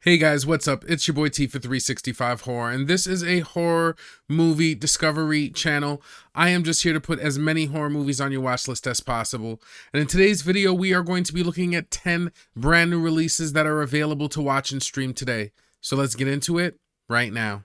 Hey guys, what's up? It's your boy T for 365 Horror, and this is a horror movie discovery channel. I am just here to put as many horror movies on your watch list as possible. And in today's video, we are going to be looking at 10 brand new releases that are available to watch and stream today. So let's get into it right now.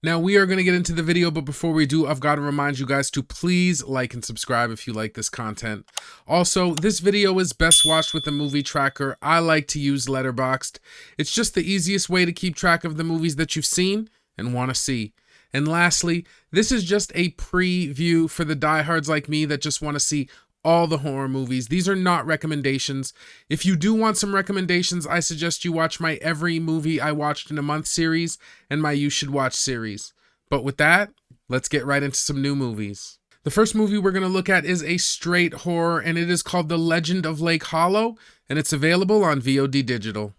Now we are going to get into the video, but before we do, I've got to remind you guys to please like and subscribe if you like this content. Also, this video is best watched with a movie tracker. I like to use Letterboxd. It's just the easiest way to keep track of the movies that you've seen and want to see. And lastly, this is just a preview for the diehards like me that just want to see all the horror movies. These are not recommendations. If you do want some recommendations, I suggest you watch my Every Movie I Watched in a Month series and my You Should Watch series. But with that, let's get right into some new movies. The first movie we're going to look at is a straight horror, and it is called The Legend of Lake Hollow, and it's available on VOD Digital.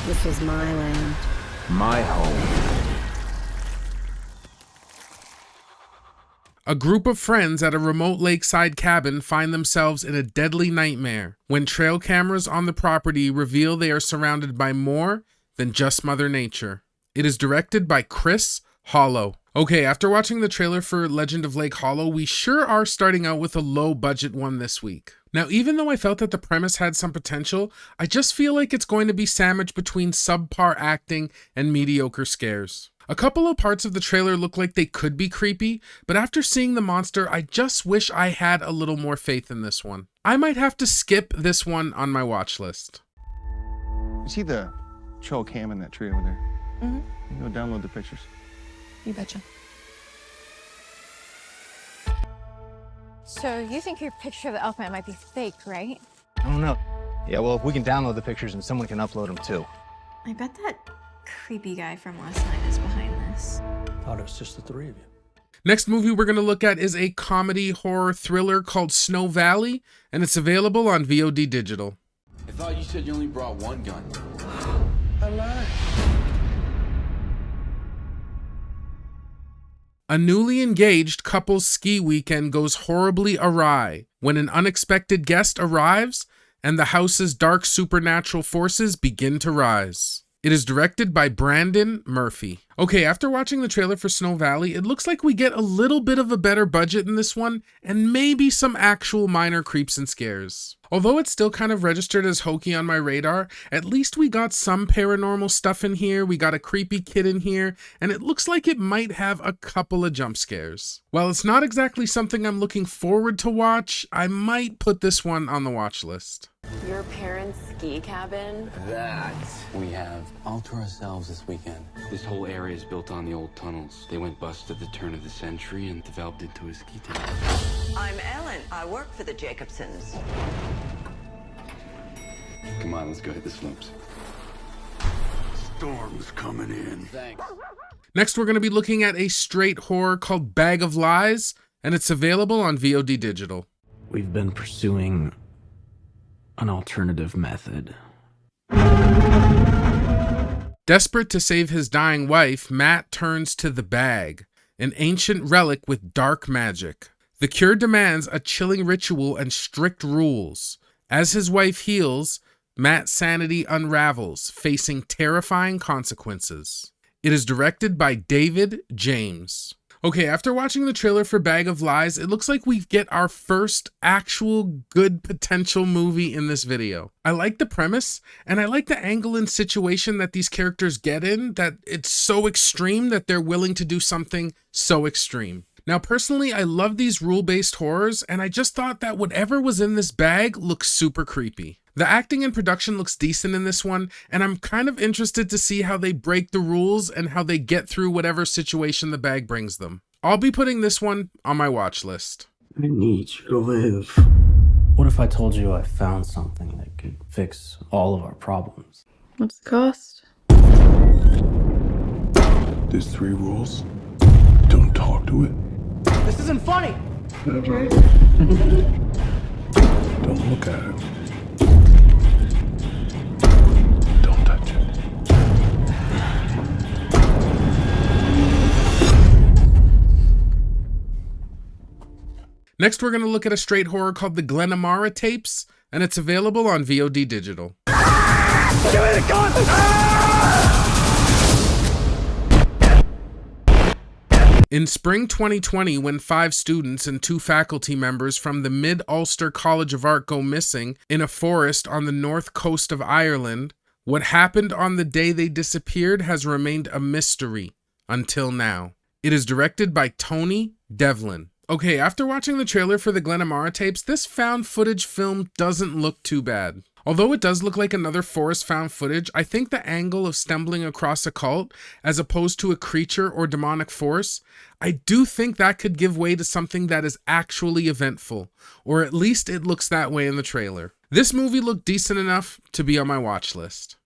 This was my land. My home. A group of friends at a remote lakeside cabin find themselves in a deadly nightmare when trail cameras on the property reveal they are surrounded by more than just Mother Nature. It is directed by Chris Hollow. Okay, after watching the trailer for Legend of Lake Hollow, we sure are starting out with a low budget one this week. Now, even though I felt that the premise had some potential, I just feel like it's going to be sandwiched between subpar acting and mediocre scares. A couple of parts of the trailer look like they could be creepy, but after seeing the monster, I just wish I had a little more faith in this one. I might have to skip this one on my watch list. You see the trail cam in that tree over there? Mm-hmm. You go download the pictures. You betcha. So you think your picture of the elk man might be fake, right? I don't know. Yeah, well, if we can download the pictures and someone can upload them too. I bet that creepy guy from last night is behind this. Thought it was just the three of you. Next movie we're going to look at is a comedy horror thriller called Snow Valley, and it's available on VOD Digital. I thought you said you only brought one gun. I lied. A newly engaged couple's ski weekend goes horribly awry when an unexpected guest arrives and the house's dark supernatural forces begin to rise. It is directed by Brandon Murphy. Okay, after watching the trailer for Snow Valley, it looks like we get a little bit of a better budget in this one, and maybe some actual minor creeps and scares. Although it's still kind of registered as hokey on my radar, at least we got some paranormal stuff in here, we got a creepy kid in here, and it looks like it might have a couple of jump scares. While it's not exactly something I'm looking forward to watch, I might put this one on the watch list. Your parents' ski cabin? That we have all to ourselves this weekend. This whole area is built on the old tunnels. They went bust at the turn of the century and developed into a ski town. I'm Ellen. I work for the Jacobsons. Come on, let's go hit the slopes. Storm's coming in. Thanks. Next, we're going to be looking at a straight horror called Bag of Lies, and it's available on VOD Digital. We've been pursuing an alternative method. Desperate to save his dying wife, Matt turns to the bag, an ancient relic with dark magic. The cure demands a chilling ritual and strict rules. As his wife heals, Matt's sanity unravels, facing terrifying consequences. It is directed by David James. Okay, after watching the trailer for Bag of Lies, it looks like we get our first actual good potential movie in this video. I like the premise, and I like the angle and situation that these characters get in, that it's so extreme that they're willing to do something so extreme. Now, personally, I love these rule-based horrors, and I just thought that whatever was in this bag looks super creepy. The acting and production looks decent in this one, and I'm kind of interested to see how they break the rules and how they get through whatever situation the bag brings them. I'll be putting this one on my watch list. I need you to live. What if I told you I found something that could fix all of our problems? What's the cost? There's 3 rules. Don't talk to it. This isn't funny! Don't look at it. Don't touch it. Next, we're going to look at a straight horror called the Glenarma Tapes, and it's available on VOD digital. In spring 2020, when 5 students and 2 faculty members from the Mid-Ulster College of Art go missing in a forest on the north coast of Ireland, what happened on the day they disappeared has remained a mystery until now. It is directed by Tony Devlin. Okay, after watching the trailer for the Glenarma Tapes, this found footage film doesn't look too bad. Although it does look like another forest found footage, I think the angle of stumbling across a cult as opposed to a creature or demonic force, I do think that could give way to something that is actually eventful, or at least it looks that way in the trailer. This movie looked decent enough to be on my watch list.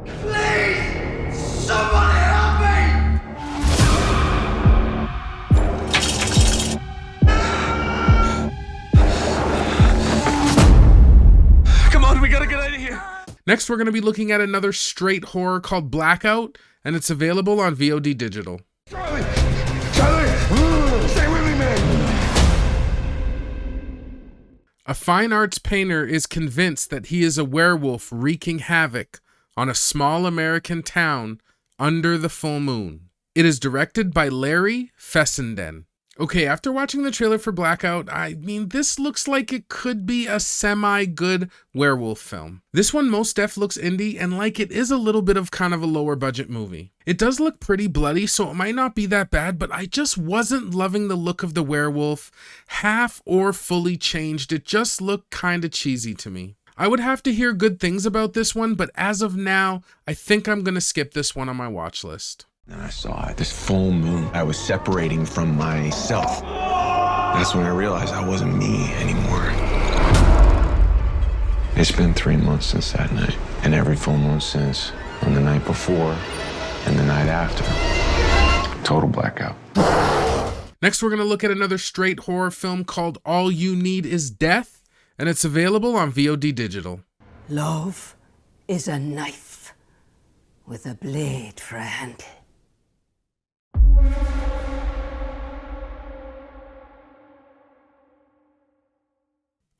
Please! Somebody help me! Come on, we gotta get out of here. Next, we're going to be looking at another straight horror called Blackout, and it's available on VOD digital. Charlie! Charlie! Stay with me, man! A fine arts painter is convinced that he is a werewolf wreaking havoc on a small American town under the full moon. It is directed by Larry Fessenden. Okay, after watching the trailer for Blackout, I mean, this looks like it could be a semi-good werewolf film. This one most def looks indie, and like it is a little bit of kind of a lower budget movie. It does look pretty bloody, so it might not be that bad, but I just wasn't loving the look of the werewolf. Half or fully changed, it just looked kinda cheesy to me. I would have to hear good things about this one, but as of now, I think I'm gonna skip this one on my watch list. And I saw it, this full moon. I was separating from myself. That's when I realized I wasn't me anymore. It's been 3 months since that night, and every full moon since, on the night before and the night after. Total blackout. Next, we're going to look at another straight horror film called All You Need Is Death, and it's available on VOD digital. Love is a knife with a blade for a handle.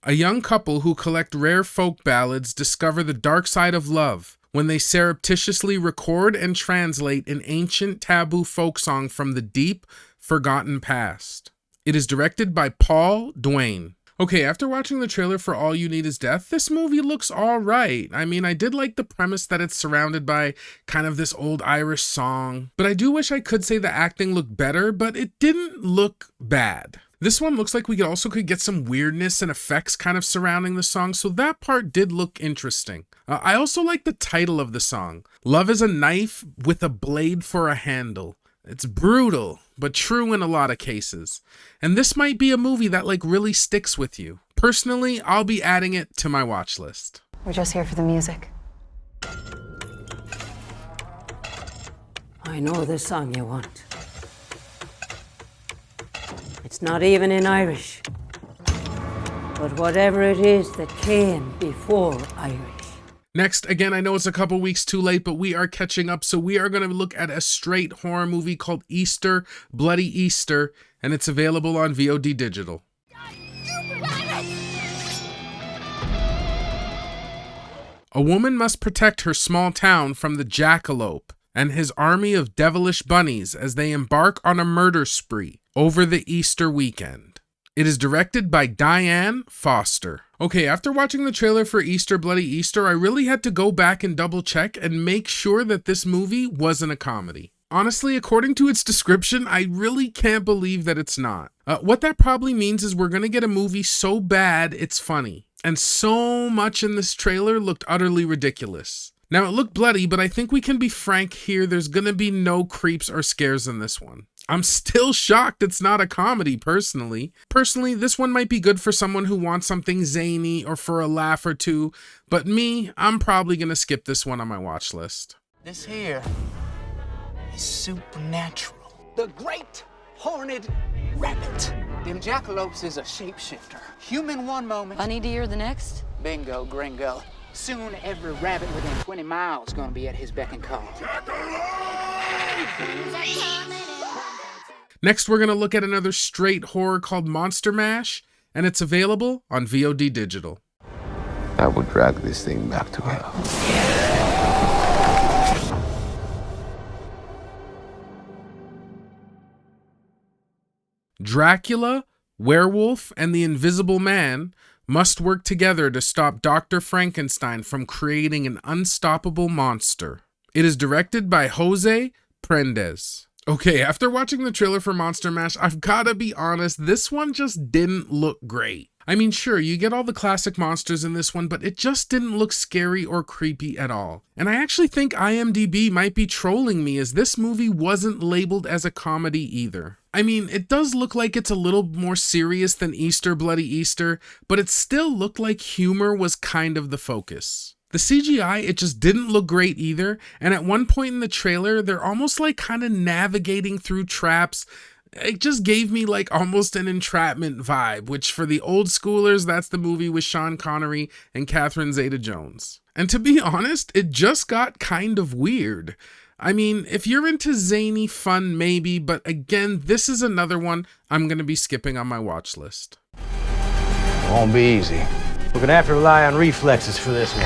A young couple who collect rare folk ballads discover the dark side of love when they surreptitiously record and translate an ancient taboo folk song from the deep, forgotten past. It is directed by Paul Duane. Okay, after watching the trailer for All You Need Is Death, this movie looks alright. I mean, I did like the premise that it's surrounded by kind of this old Irish song, but I do wish I could say the acting looked better, but it didn't look bad. This one looks like we also could get some weirdness and effects kind of surrounding the song, so that part did look interesting. I also like the title of the song, Love is a Knife with a Blade for a Handle. It's brutal, but true in a lot of cases. And this might be a movie that really sticks with you. Personally, I'll be adding it to my watch list. We're just here for the music. I know the song you want. It's not even in Irish. But whatever it is that came before Irish. Next, again, I know it's a couple weeks too late, but we are catching up, so we are going to look at a straight horror movie called Easter, Bloody Easter, and it's available on VOD digital. A woman must protect her small town from the jackalope and his army of devilish bunnies as they embark on a murder spree over the Easter weekend. It is directed by Diane Foster. Okay, after watching the trailer for Easter, Bloody Easter, I really had to go back and double check and make sure that this movie wasn't a comedy. Honestly, according to its description, I really can't believe that it's not. What that probably means is we're gonna get a movie so bad it's funny. And so much in this trailer looked utterly ridiculous. Now, it looked bloody, but I think we can be frank here, there's gonna be no creeps or scares in this one. I'm still shocked it's not a comedy, personally. Personally, this one might be good for someone who wants something zany or for a laugh or two, but me, I'm probably gonna skip this one on my watch list. This here is supernatural. The great horned rabbit. Them jackalopes is a shapeshifter. Human one moment. Bunny deer the next? Bingo, gringo. Soon every rabbit within 20 miles gonna be at his beck and call. Next, we're going to look at another straight horror called Monster Mash, and it's available on VOD Digital. I would drag this thing back to hell. Dracula, Werewolf, and the Invisible Man must work together to stop Dr. Frankenstein from creating an unstoppable monster. It is directed by Jose Prendes. Okay, after watching the trailer for Monster Mash, I've gotta be honest, this one just didn't look great. I mean, sure, you get all the classic monsters in this one, but it just didn't look scary or creepy at all. And I actually think IMDb might be trolling me, as this movie wasn't labeled as a comedy either. I mean, it does look like it's a little more serious than Easter Bloody Easter, but it still looked like humor was kind of the focus. The CGI, it just didn't look great either, and at one point in the trailer, they're almost like kind of navigating through traps. It just gave me like almost an Entrapment vibe, which for the old schoolers, that's the movie with Sean Connery and Catherine Zeta-Jones. And to be honest, it just got kind of weird. I mean, if you're into zany fun, maybe, but again, this is another one I'm going to be skipping on my watch list. Won't be easy. We're gonna have to rely on reflexes for this one.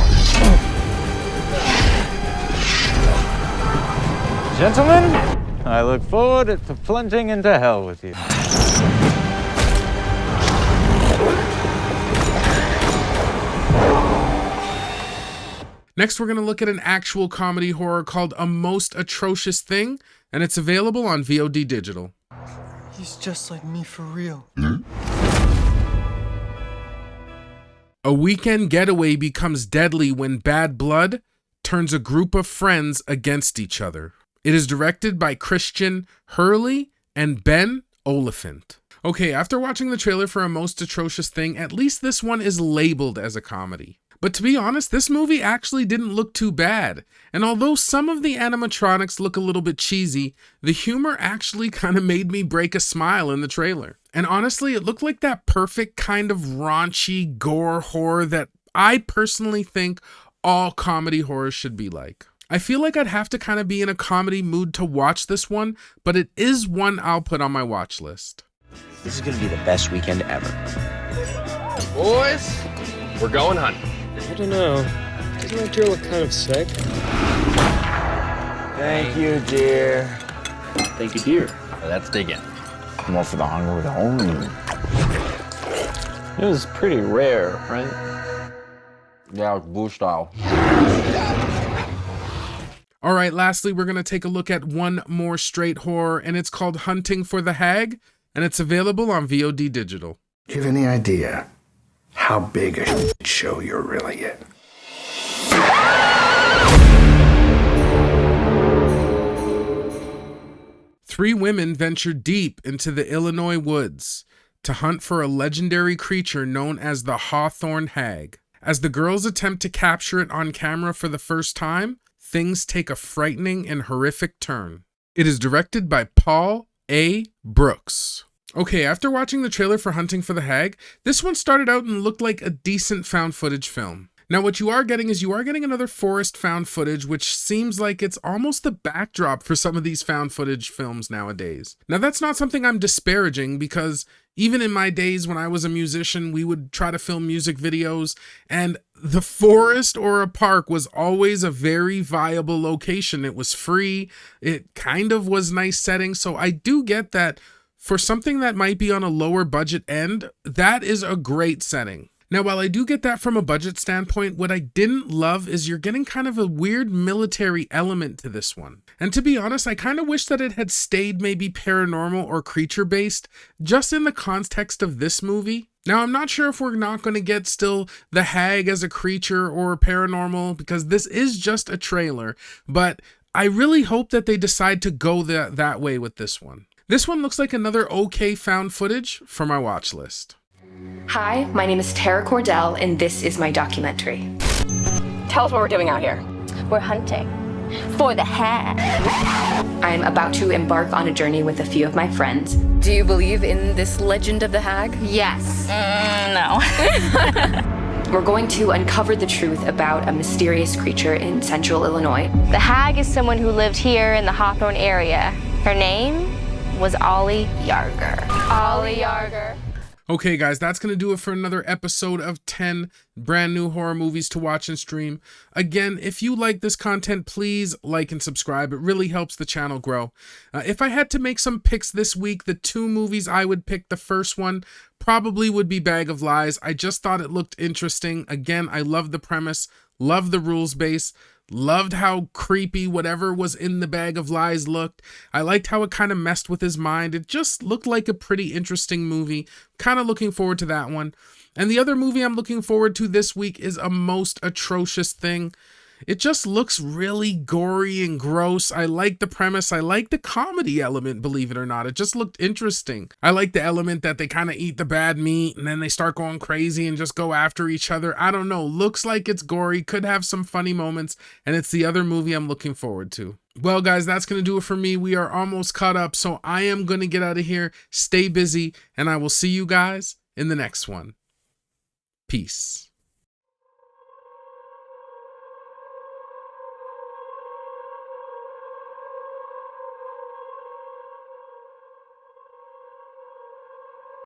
Gentlemen, I look forward to plunging into hell with you. Next, we're going to look at an actual comedy horror called A Most Atrocious Thing, and it's available on VOD Digital. He's just like me for real. A weekend getaway becomes deadly when bad blood turns a group of friends against each other. It is directed by Christian Hurley and Ben Oliphant. Okay, after watching the trailer for A Most Atrocious Thing, at least this one is labeled as a comedy. But to be honest, this movie actually didn't look too bad. And although some of the animatronics look a little bit cheesy, the humor actually kind of made me break a smile in the trailer. And honestly, it looked like that perfect kind of raunchy gore horror that I personally think all comedy horrors should be like. I feel like I'd have to kind of be in a comedy mood to watch this one, but it is one I'll put on my watch list. This is gonna be the best weekend ever. Boys, we're going hunting. I don't know. Doesn't my deer look kind of sick? Thank you, dear. Thank you, dear. Let's dig in. More for the hunger with home. It was pretty rare, right? Yeah, bush style. All right, lastly, we're going to take a look at one more straight horror, and it's called Hunting for the Hag, and it's available on VOD Digital. Do you have any idea how big a show you're really in? Three women venture deep into the Illinois woods to hunt for a legendary creature known as the Hawthorne Hag. As the girls attempt to capture it on camera for the first time, things take a frightening and horrific turn. It is directed by Paul A. Brooks. Okay, after watching the trailer for Hunting for the Hag, this one started out and looked like a decent found footage film. Now what you are getting is another forest found footage, which seems like it's almost the backdrop for some of these found footage films nowadays. Now that's not something I'm disparaging, because even in my days when I was a musician, we would try to film music videos, and the forest or a park was always a very viable location. It was free, it kind of was nice setting, so I do get that for something that might be on a lower budget end, that is a great setting. Now, while I do get that from a budget standpoint, what I didn't love is you're getting kind of a weird military element to this one. And to be honest, I kind of wish that it had stayed maybe paranormal or creature-based, just in the context of this movie. Now, I'm not sure if we're not going to get still the Hag as a creature or paranormal, because this is just a trailer, but I really hope that they decide to go that way with this one. This one looks like another okay found footage for my watch list. Hi, my name is Tara Cordell, and this is my documentary. Tell us what we're doing out here. We're hunting for the hag. I'm about to embark on a journey with a few of my friends. Do you believe in this legend of the hag? Yes. No. We're going to uncover the truth about a mysterious creature in central Illinois. The hag is someone who lived here in the Hawthorne area. Her name was Ollie Yarger. Ollie Yarger. Okay, guys, that's going to do it for another episode of 10 brand new horror movies to watch and stream. Again, if you like this content, please like and subscribe. It really helps the channel grow. If I had to make some picks this week, the 2 movies I would pick, the first one probably would be Bag of Lies. I just thought it looked interesting. Again, I love the premise, love the rules base. Loved how creepy whatever was in the Bag of Lies looked. I liked how it kind of messed with his mind. It just looked like a pretty interesting movie. Kind of looking forward to that one. And the other movie I'm looking forward to this week is A Most Atrocious Thing. It just looks really gory and gross. I like the premise. I like the comedy element, believe it or not. It just looked interesting. I like the element that they kind of eat the bad meat and then they start going crazy and just go after each other. I don't know. Looks like it's gory, could have some funny moments, and it's the other movie I'm looking forward to. Well, guys, that's going to do it for me. We are almost caught up, so I am going to get out of here. Stay busy, and I will see you guys in the next one. Peace.